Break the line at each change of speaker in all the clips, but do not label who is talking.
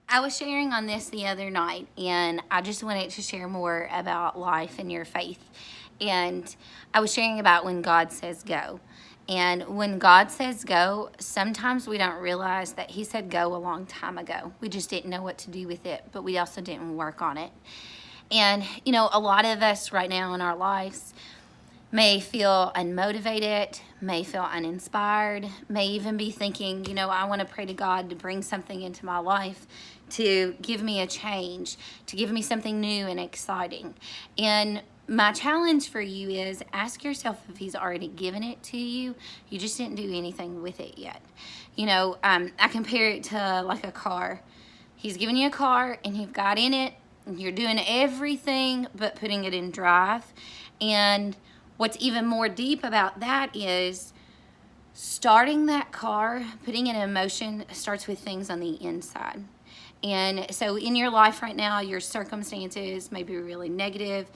I was sharing on this the other night, and I just wanted to share more about life and your faith. And I was sharing about when God says go. And when God says go, sometimes we don't realize that He said go a long time ago. We just didn't know what to do with it, but we also didn't work on it. And, a lot of us right now in our lives may feel unmotivated, may feel uninspired, may even be thinking, I want to pray to God to bring something into my life, to give me a change, to give me something new and exciting. And my challenge for you is ask yourself if He's already given it to you. You just didn't do anything with it yet. I compare it to like a car. He's given you a car and you've got in it, and you're doing everything but putting it in drive. And what's even more deep about that is starting that car, putting it in motion, starts with things on the inside. And so in your life right now, your circumstances may be really negative.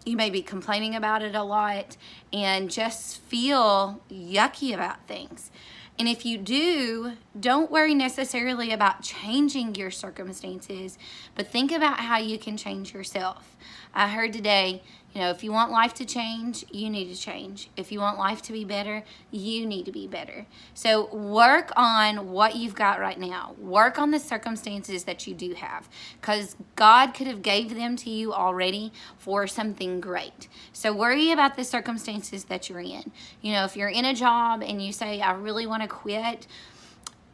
You may be complaining about it a lot and just feel yucky about things. And if you do, don't worry necessarily about changing your circumstances, but think about how you can change yourself. I heard today, if you want life to change, you need to change. If you want life to be better, you need to be better. So work on what you've got right now. Work on the circumstances that you do have, because God could have gave them to you already for something great. So worry about the circumstances that you're in. If you're in a job and you say, I really want to quit,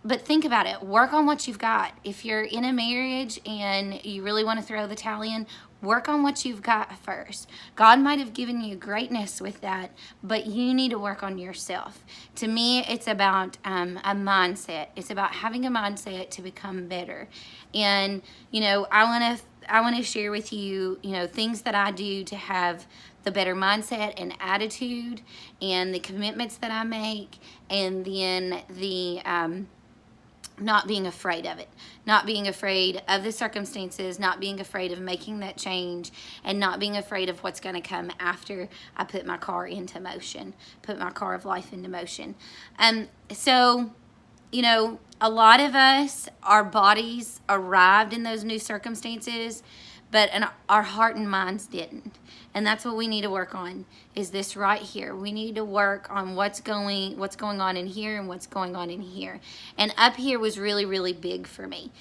but think about it. Work on what you've got. If you're in a marriage and you really want to throw the towel in, work on what you've got first. God might have given you greatness with that, but you need to work on yourself. To me, it's about a mindset. It's about having a mindset to become better. And, I want to share with you, things that I do to have the better mindset and attitude, and the commitments that I make, and then the not being afraid of it, not being afraid of the circumstances, not being afraid of making that change, and not being afraid of what's going to come after I put my car into motion, put my car of life into motion. So, a lot of us, our bodies arrived in those new circumstances, but our heart and minds didn't. And that's what we need to work on, is this right here. We need to work on what's going on in here and what's going on in here. And up here was really, really big for me.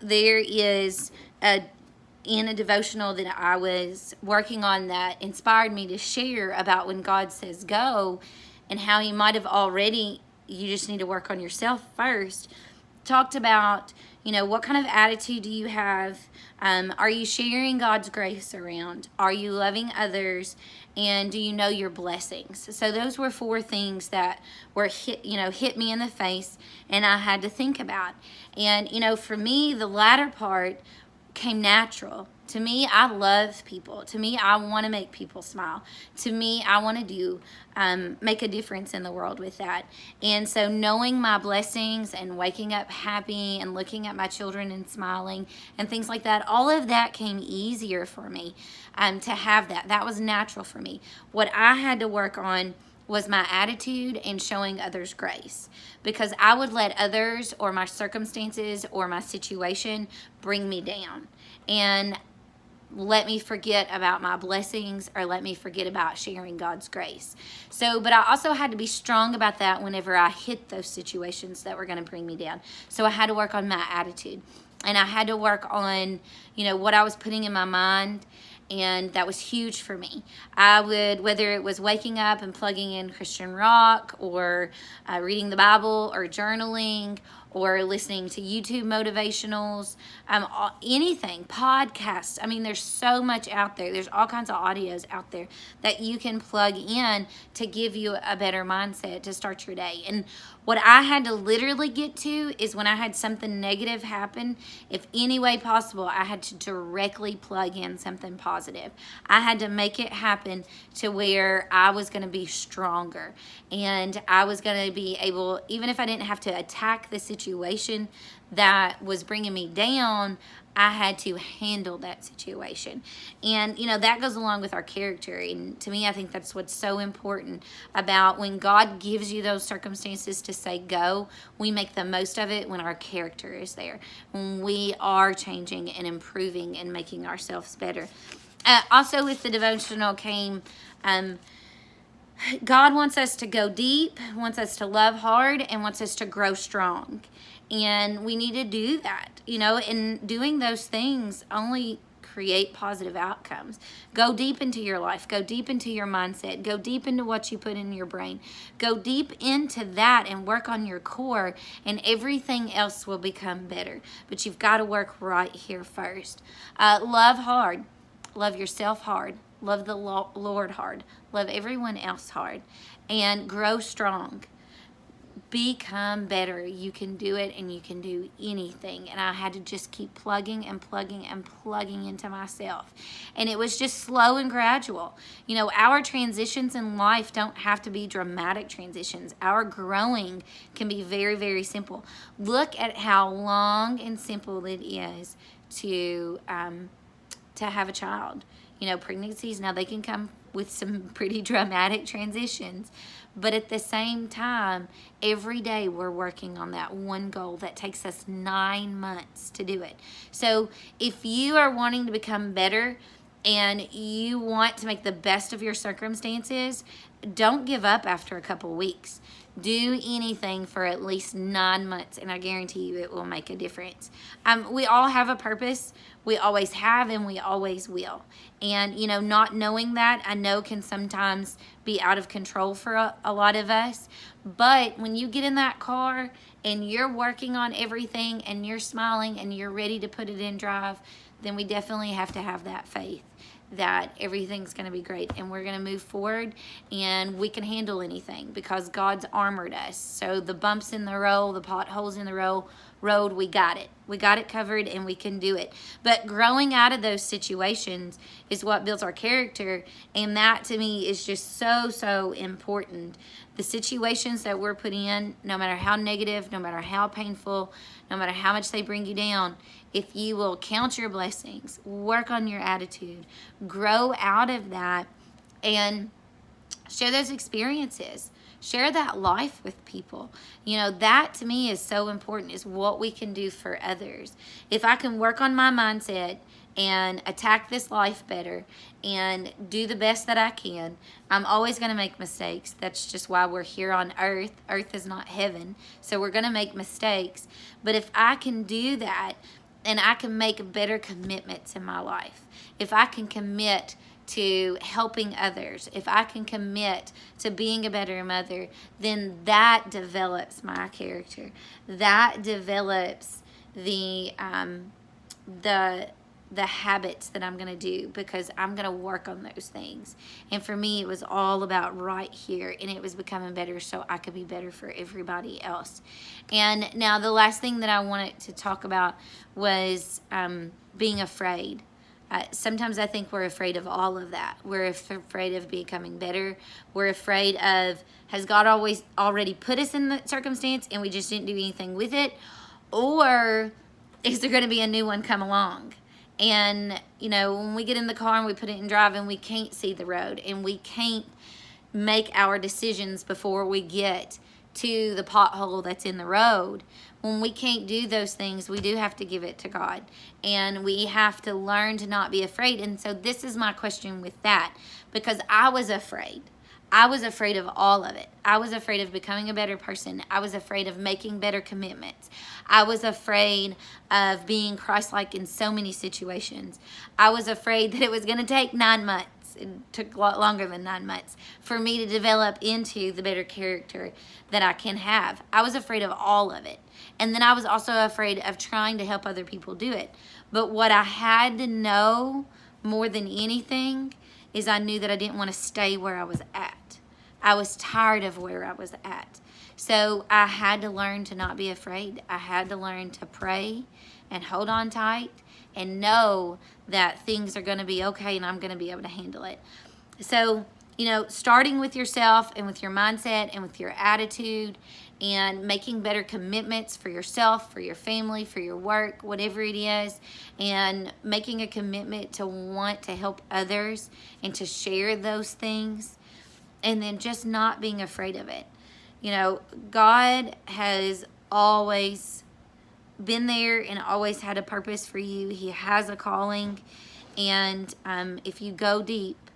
There is in a devotional that I was working on that inspired me to share about when God says go, and how He might have already, you just need to work on yourself first. Talked about, what kind of attitude do you have? Are you sharing God's grace around? Are you loving others? And do you know your blessings? So those were 4 things that were hit me in the face, and I had to think about. And, for me, the latter part came natural. To me, I love people. To me, I want to make people smile. To me, I want to make a difference in the world with that. And so knowing my blessings and waking up happy and looking at my children and smiling and things like that, all of that came easier for me to have that. That was natural for me. What I had to work on was my attitude and showing others grace, because I would let others or my circumstances or my situation bring me down and let me forget about my blessings, or let me forget about sharing God's grace. So, but I also had to be strong about that whenever I hit those situations that were going to bring me down. So I had to work on my attitude, and I had to work on, what I was putting in my mind. And that was huge for me. I would, whether it was waking up and plugging in Christian rock, or reading the Bible, or journaling, or listening to YouTube motivationals, anything, podcasts. I mean, there's so much out there. There's all kinds of audios out there that you can plug in to give you a better mindset to start your day. And what I had to literally get to is when I had something negative happen, if any way possible, I had to directly plug in something positive. I had to make it happen to where I was going to be stronger, and I was going to be able, even if I didn't have to attack the situation that was bringing me down, I had to handle that situation. And, that goes along with our character. And to me, I think that's what's so important about when God gives you those circumstances to say go, we make the most of it when our character is there, when we are changing and improving and making ourselves better. Also, with the devotional came, God wants us to go deep, wants us to love hard, and wants us to grow strong. And we need to do that, and doing those things only create positive outcomes. Go deep into your life, go deep into your mindset, go deep into what you put in your brain, go deep into that and work on your core, and everything else will become better. But you've got to work right here first. Love hard, love yourself hard, love the Lord hard, love everyone else hard, and grow strong. Become better. You can do it, and you can do anything. And I had to just keep plugging and plugging and plugging into myself. And it was just slow and gradual. Our transitions in life don't have to be dramatic transitions. Our growing can be very, very simple. Look at how long and simple it is to have a child. Pregnancies, now they can come with some pretty dramatic transitions. But at the same time, every day we're working on that one goal that takes us 9 months to do it. So if you are wanting to become better and you want to make the best of your circumstances, don't give up after a couple weeks. Do anything for at least 9 months, and I guarantee you it will make a difference. We all have a purpose. We always have, and we always will. And, not knowing that, I know can sometimes be out of control for a lot of us. But when you get in that car and you're working on everything and you're smiling and you're ready to put it in drive, then we definitely have to have that faith that everything's going to be great and we're going to move forward and we can handle anything because God's armored us. So the bumps in the road, the potholes in the road, we got it. We got it covered and we can do it. But growing out of those situations is what builds our character, and that to me is just so, so important. The situations that we're put in, no matter how negative, no matter how painful, no matter how much they bring you down, if you will count your blessings, work on your attitude, grow out of that, and share those experiences. Share that life with people. That to me is so important, is what we can do for others. If I can work on my mindset and attack this life better and do the best that I can, I'm always going to make mistakes. That's just why we're here on earth. Earth is not heaven. So we're going to make mistakes. But if I can do that and I can make better commitments in my life, if I can commit to helping others, if I can commit to being a better mother, then that develops my character. That develops the habits that I'm going to do, because I'm going to work on those things. And for me, it was all about right here, and it was becoming better so I could be better for everybody else. And now the last thing that I wanted to talk about was being afraid. Sometimes I think we're afraid of all of that. We're afraid of becoming better. We're afraid of, has God already put us in the circumstance and we just didn't do anything with it? Or is there going to be a new one come along? And, when we get in the car and we put it in drive and we can't see the road and we can't make our decisions before we get to the pothole that's in the road, when we can't do those things, we do have to give it to God, and we have to learn to not be afraid. And so this is my question with that, because I was afraid. I was afraid of all of it. I was afraid of becoming a better person. I was afraid of making better commitments. I was afraid of being Christ-like in so many situations. I was afraid that it was going to take 9 months. It took a lot longer than 9 months for me to develop into the better character that I can have. I was afraid of all of it. And then I was also afraid of trying to help other people do it. But what I had to know more than anything is I knew that I didn't want to stay where I was at. I was tired of where I was at. So I had to learn to not be afraid. I had to learn to pray and hold on tight and know that things are going to be okay and I'm going to be able to handle it. So, starting with yourself and with your mindset and with your attitude and making better commitments for yourself, for your family, for your work, whatever it is, and making a commitment to want to help others and to share those things, and then just not being afraid of it. You know, God has always been there and always had a purpose for you. He has a calling. And if you go deep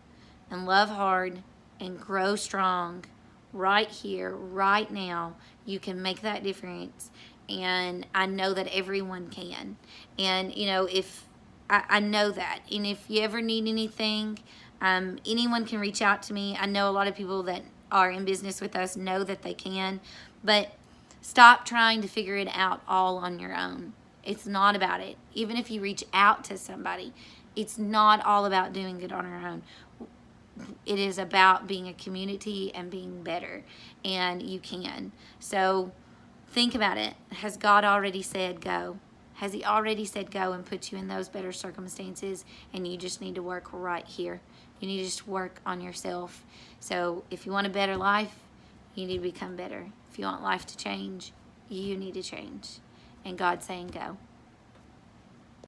and love hard and grow strong right here, right now, you can make that difference. And I know that everyone can. And, you know, if I know that. And if you ever need anything, anyone can reach out to me. I know a lot of people that are in business with us know that they can. But stop trying to figure it out all on your own. It's not about it. Even if you reach out to somebody, it's not all about doing it on our own. It is about being a community and being better, and you can. So think about it. Has God already said go? Has He already said go and put you in those better circumstances, and you just need to work right here? You need to just work on yourself. So if you want a better life, you need to become better. If you want life to change, you need to change. And God's saying go.